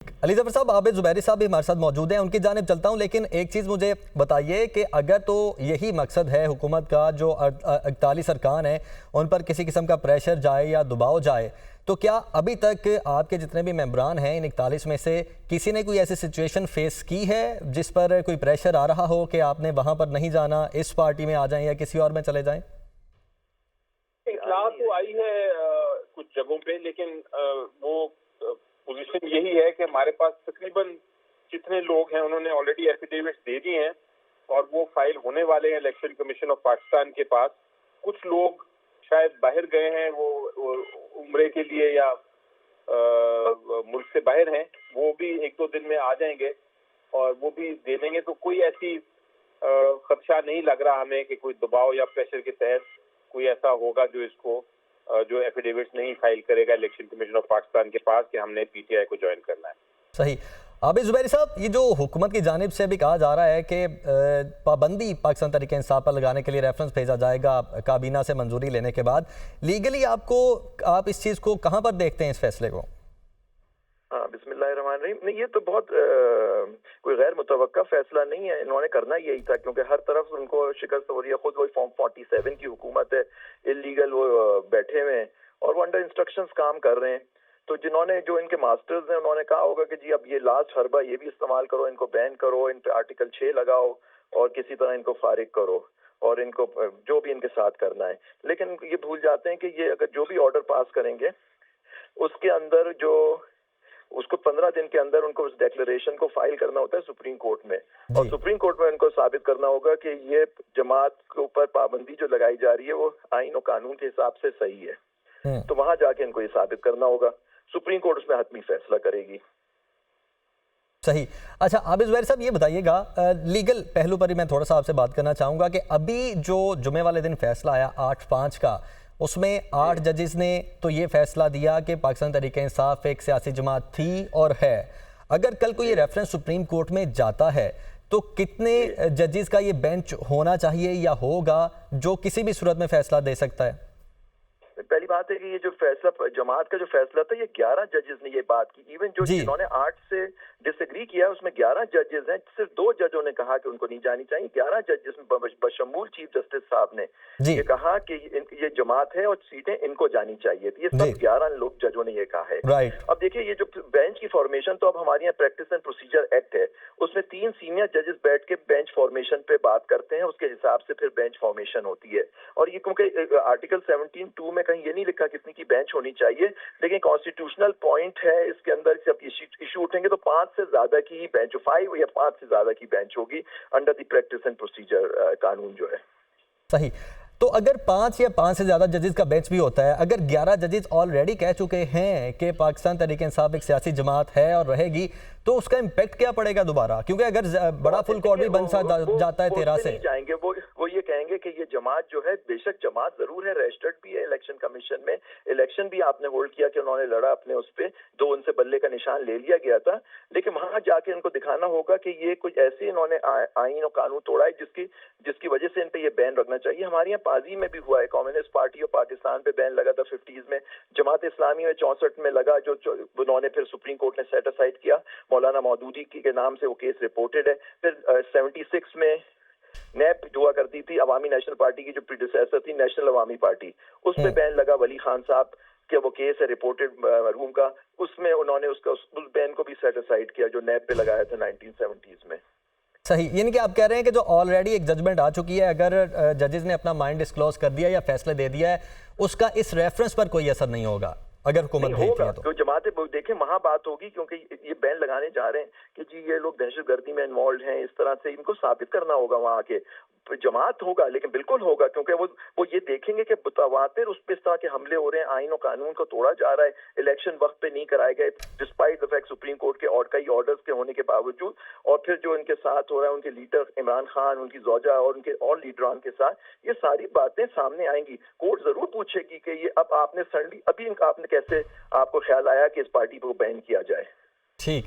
علی ظفر صاحب، عابد زبیری صاحب بھی ہمارے ساتھ موجود ہیں، ان کی جانب چلتا ہوں، لیکن ایک چیز مجھے بتائیے کہ اگر تو یہی مقصد ہے حکومت کا، جو 41 ارکان ہیں ان پر کسی قسم کا پریشر جائے یا دباؤ جائے، تو کیا ابھی تک آپ کے جتنے بھی ممبران ہیں ان 41 میں سے کسی نے کوئی ایسی سچویشن فیس کی ہے جس پر کوئی پریشر آ رہا ہو کہ آپ نے وہاں پر نہیں جانا، اس پارٹی میں آ جائیں یا کسی اور میں چلے جائیں؟ اطلاع تو آئی ہے کچھ جگہوں پہ، لیکن وہ پوزیشن یہی ہے کہ ہمارے پاس تقریباً جتنے لوگ ہیں انہوں نے آلریڈی ایفیڈیوٹس دے دی ہیں اور وہ فائل ہونے والے ہیں الیکشن کمیشن آف پاکستان کے پاس۔ کچھ لوگ شاید باہر گئے ہیں، وہ عمرے کے لیے یا ملک سے باہر ہیں، وہ بھی ایک دو دن میں آ جائیں گے اور وہ بھی دے دیں گے۔ تو کوئی ایسی خدشہ نہیں لگ رہا ہمیں کہ کوئی دباؤ یا پریشر کے تحت کوئی ایسا ہوگا جو اس کو جو ایفیڈیوٹس نہیں فائل کرے گا الیکشن کمیشن آف پاکستان کے پاس کہ ہم نے پی ٹی آئی کو جوائن کرنا ہے۔ صحیح۔ عابد زبیری صاحب، یہ جو حکومت کی جانب سے بھی کہا جا رہا ہے کہ پابندی پاکستان تحریک انصاف پر لگانے کے لیے ریفرنس بھیجا جائے گا کابینہ سے منظوری لینے کے بعد، لیگلی آپ اس چیز کو کہاں پر دیکھتے ہیں اس فیصلے کو؟ بسم اللہ الرحمن الرحیم۔ نہیں، یہ تو بہت کوئی غیر متوقع فیصلہ نہیں ہے، انہوں نے کرنا یہی تھا کیونکہ ہر طرف ان کو شکست ہو رہی ہے۔ خود وہی فارم 47 کی حکومت ہے، اللیگل وہ بیٹھے ہوئے ہیں اور وہ انڈر انسٹرکشنز کام کر رہے ہیں۔ تو جنہوں نے جو ان کے ماسٹرز ہیں انہوں نے کہا ہوگا کہ جی اب یہ لاسٹ حربہ یہ بھی استعمال کرو، ان کو بین کرو، ان پہ آرٹیکل 6 لگاؤ اور کسی طرح ان کو فارغ کرو اور ان کو جو بھی ان کے ساتھ کرنا ہے۔ لیکن یہ بھول جاتے ہیں کہ یہ اگر جو بھی آرڈر پاس کریں گے اس کے اندر جو اس کو 15 دن کے اندر ان کو اس ڈیکلریشن کو فائل کرنا ہوتا ہے سپریم کورٹ میں، اور سپریم کورٹ میں ان کو ثابت کرنا ہوگا کہ یہ جماعت کے اوپر پابندی جو لگائی جا رہی ہے وہ آئین و قانون کے حساب سے صحیح ہے۔ تو وہاں جا کے ان کو یہ ثابت کرنا ہوگا، سپریم کورٹ اس میں حتمی فیصلہ کرے گی۔ صحیح۔ اچھا عابد زبیری صاحب، یہ بتائیے گا لیگل پہلو پر ہی میں تھوڑا سا آپ سے بات کرنا چاہوں گا کہ ابھی جو جمعے والے دن فیصلہ آیا 8/5 کا، اس میں 8 ججز نے تو یہ فیصلہ دیا کہ پاکستان تحریک انصاف ایک سیاسی جماعت تھی اور ہے۔ اگر کل کو یہ ریفرنس سپریم کورٹ میں جاتا ہے تو کتنے ججز کا یہ بینچ ہونا چاہیے یا ہوگا جو کسی بھی صورت میں فیصلہ دے سکتا ہے؟ پہلی بات ہے کہ یہ جو فیصلہ جماعت کا جو فیصلہ تھا، یہ 11 ججز نے یہ بات کی، ایون جو جنہوں نے 8 سے ڈس ایگری کیا اس میں 11 ججز ہیں، صرف 2 ججوں نے کہا کہ ان کو نہیں جانی چاہیے۔ 11 ججز بشمول چیف جسٹس صاحب نے یہ کہا کہ یہ جماعت ہے اور سیٹیں ان کو جانی چاہیے تھی۔ یہ سب 11 لوگ ججوں نے یہ کہا ہے۔ اب دیکھیے یہ جو بینچ کی فارمیشن، تو اب ہمارے یہاں پریکٹس اینڈ پروسیجر ایکٹ ہے، اس میں 3 سینئر ججز بیٹھ کے بینچ فارمیشن پہ بات کرتے ہیں، اس کے حساب سے پھر بینچ فارمیشن ہوتی ہے۔ اور یہ کیونکہ آرٹیکل 17(2) میں کہیں یہ نہیں لکھا کتنی کی بینچ ہونی چاہیے، لیکن کانسٹیٹیوشنل پوائنٹ ہے اس کے اندر، جب ایشو اٹھیں گے تو 5 سے زیادہ کی ہی بینچ، 5 یا 5 سے زیادہ کی بینچ ہوگی under the practice and procedure قانون جو ہے۔ صحیح۔ تو اگر 5 یا 5 سے زیادہ ججز کا بینچ بھی ہوتا ہے، اگر 11 ججز آلریڈی کہہ چکے ہیں کہ پاکستان تحریک انصاف ایک سیاسی جماعت ہے اور رہے گی، تو اس کا امپیکٹ کیا پڑے گا دوبارہ؟ کیونکہ اگر بڑا فل کورٹ بھی بن جاتا ہے 13 سے، جائیں گے وہ یہ کہیں گے کہ یہ جماعت جو ہے، بے شک جماعت ضرور ہے، رجسٹرڈ بھی ہے الیکشن کمیشن میں، الیکشن بھی آپ نے ہولڈ کیا کہ انہوں نے لڑا اپنے اس پہ، تو ان سے بلے کا نشان لے لیا گیا تھا، لیکن وہاں جا کے ان کو دکھانا ہوگا کہ یہ کچھ ایسے انہوں نے آئین و قانون توڑا ہے جس کی وجہ سے ان پہ یہ بین رکھنا چاہیے۔ ہمارے یہاں پاضی میں بھی ہوا ہے، کمیونسٹ پارٹی آف پاکستان پہ بین لگا تھا 50s میں، جماعت اسلامی میں 64 میں لگا، جو انہوں نے پھر سپریم کورٹ نے سیٹ اسائڈ کیا، مولانا مودودی کے نام سے وہ کیس رپورٹڈ ہے۔ پھر 76 میں نیب ہوا کرتی تھی، عوامی نیشنل پارٹی کی جو پریڈیسیسر تھی، نیشنل عوامی پارٹی، اس پہ بین لگا، ولی خان صاحب کہ وہ کیس ہے رپورٹڈ مرحوم کا، اس میں انہوں نے اس بین کو بھی سیٹ اسائڈ کیا جو نیب پہ لگایا تھا 1970s میں۔ صحیح، یعنی کہ آپ کہہ رہے ہیں کہ جو آلریڈی ایک ججمنٹ آ چکی ہے، اگر ججز نے اپنا مائنڈ ڈسکلوز کر دیا یا فیصلے دے دیا ہے، اس کا اس ریفرنس پر کوئی اثر نہیں ہوگا اگر حکومت بھیجتی ہے تو؟ جماعتیں دیکھیں وہاں بات ہوگی، کیونکہ یہ بین لگانے جا رہے ہیں کہ جی یہ لوگ دہشت گردی میں انوالوڈ ہیں، اس طرح سے ان کو ثابت کرنا ہوگا وہاں کے جماعت ہوگا، لیکن بالکل ہوگا، کیونکہ وہ یہ دیکھیں گے کہ متواتر اس پہ اس طرح کے حملے ہو رہے ہیں، آئین و قانون کو توڑا جا رہا ہے، الیکشن وقت پہ نہیں کرائے گئے despite the fact supreme court کے اور کئی آرڈرز کے ہونے کے باوجود، اور پھر جو ان کے ساتھ ہو رہا ہے ان کے لیڈر عمران خان، ان کی زوجہ اور ان کے اور لیڈران کے ساتھ، یہ ساری باتیں سامنے آئیں گی۔ کورٹ ضرور پوچھے گی کہ یہ اب آپ نے سڈنلی ابھی آپ نے کیسے آپ کو خیال آیا کہ اس پارٹی کو بین کیا جائے۔ ٹھیک۔